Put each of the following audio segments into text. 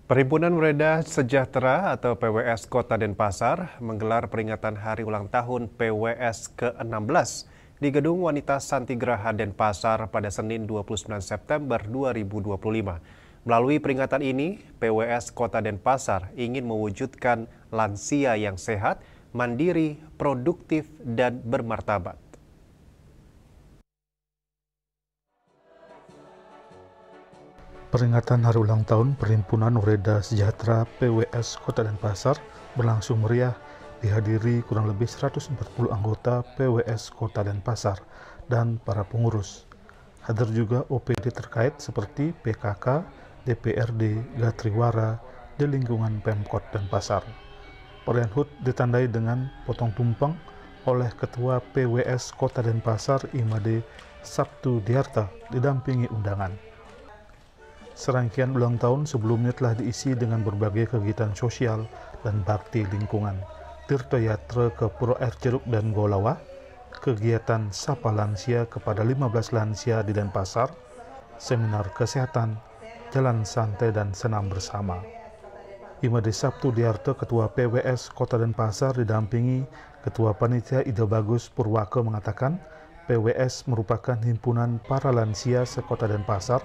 Perhimpunan Wereda Sejahtera atau PWS Kota Denpasar menggelar peringatan hari ulang tahun PWS ke-16 di Gedung Wanita Santigraha Denpasar pada Senin 29 September 2025. Melalui peringatan ini, PWS Kota Denpasar ingin mewujudkan lansia yang sehat, mandiri, produktif, dan bermartabat. Peringatan Hari Ulang Tahun Perhimpunan Wereda Sejahtera PWS Kota Denpasar berlangsung meriah dihadiri kurang lebih 140 anggota PWS Kota Denpasar dan para pengurus. Hadir juga OPD terkait seperti PKK, DPRD, Gatriwara di lingkungan Pemkot Denpasar. Perayaan HUT ditandai dengan potong tumpeng oleh Ketua PWS Kota Denpasar Imade Sabtudiarta didampingi undangan. Serangkaian ulang tahun sebelumnya telah diisi dengan berbagai kegiatan sosial dan bakti lingkungan, Tirta Yatra ke Pura Air Jeruk dan Golawa, kegiatan Sapa Lansia kepada 15 lansia di Denpasar, seminar kesehatan, jalan santai dan senam bersama. Imade Sabtudiarta, Ketua PWS Kota Denpasar didampingi Ketua Panitia Ide Bagus Purwaka mengatakan PWS merupakan himpunan para lansia sekota Denpasar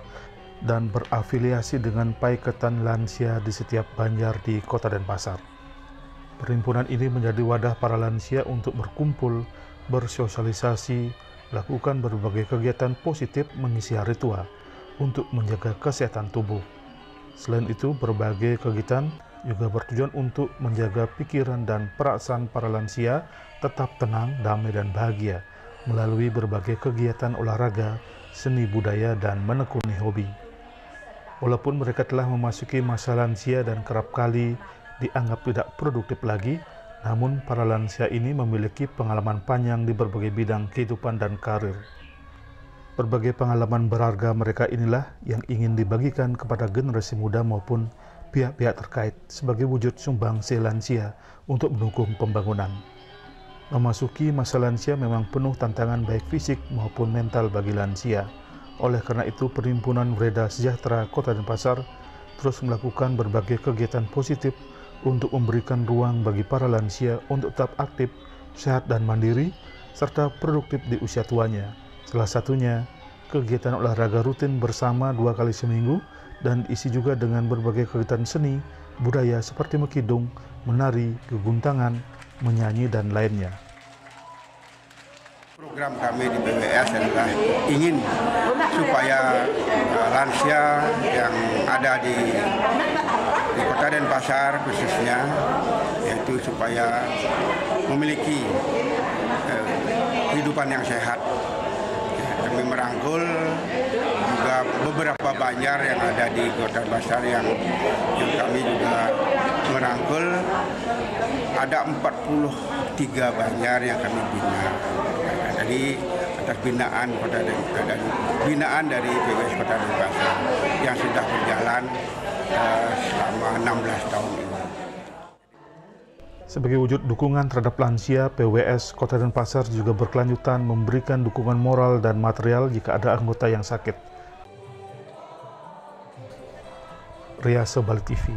dan berafiliasi dengan Paiketan Lansia di setiap banjar di Kota Denpasar. Perhimpunan ini menjadi wadah para lansia untuk berkumpul, bersosialisasi, melakukan berbagai kegiatan positif mengisi hari tua untuk menjaga kesehatan tubuh. Selain itu, berbagai kegiatan juga bertujuan untuk menjaga pikiran dan perasaan para lansia tetap tenang, damai, dan bahagia melalui berbagai kegiatan olahraga, seni budaya, dan menekuni hobi. Walaupun mereka telah memasuki masa lansia dan kerap kali dianggap tidak produktif lagi, namun para lansia ini memiliki pengalaman panjang di berbagai bidang kehidupan dan karir. Berbagai pengalaman berharga mereka inilah yang ingin dibagikan kepada generasi muda maupun pihak-pihak terkait sebagai wujud sumbangsi lansia untuk mendukung pembangunan. Memasuki masa lansia memang penuh tantangan baik fisik maupun mental bagi lansia. Oleh karena itu, Perhimpunan Wereda Sejahtera Kota Denpasar terus melakukan berbagai kegiatan positif untuk memberikan ruang bagi para lansia untuk tetap aktif, sehat dan mandiri, serta produktif di usia tuanya. Salah satunya, kegiatan olahraga rutin bersama 2 kali seminggu dan isi juga dengan berbagai kegiatan seni, budaya seperti mekidung, menari, geguntangan, menyanyi, dan lainnya. Program kami di PWS adalah ingin supaya lansia yang ada di Kota Denpasar khususnya, yaitu supaya memiliki kehidupan yang sehat. Kami merangkul juga beberapa banjar yang ada di Kota Denpasar yang kami juga merangkul. Ada 43 banjar yang kami bina. Jadi atas binaan dari PWS Kota Denpasar yang sudah berjalan selama 16 tahun ini. Sebagai wujud dukungan terhadap lansia, PWS Kota Denpasar juga berkelanjutan memberikan dukungan moral dan material jika ada anggota yang sakit. Ria Sobal TV.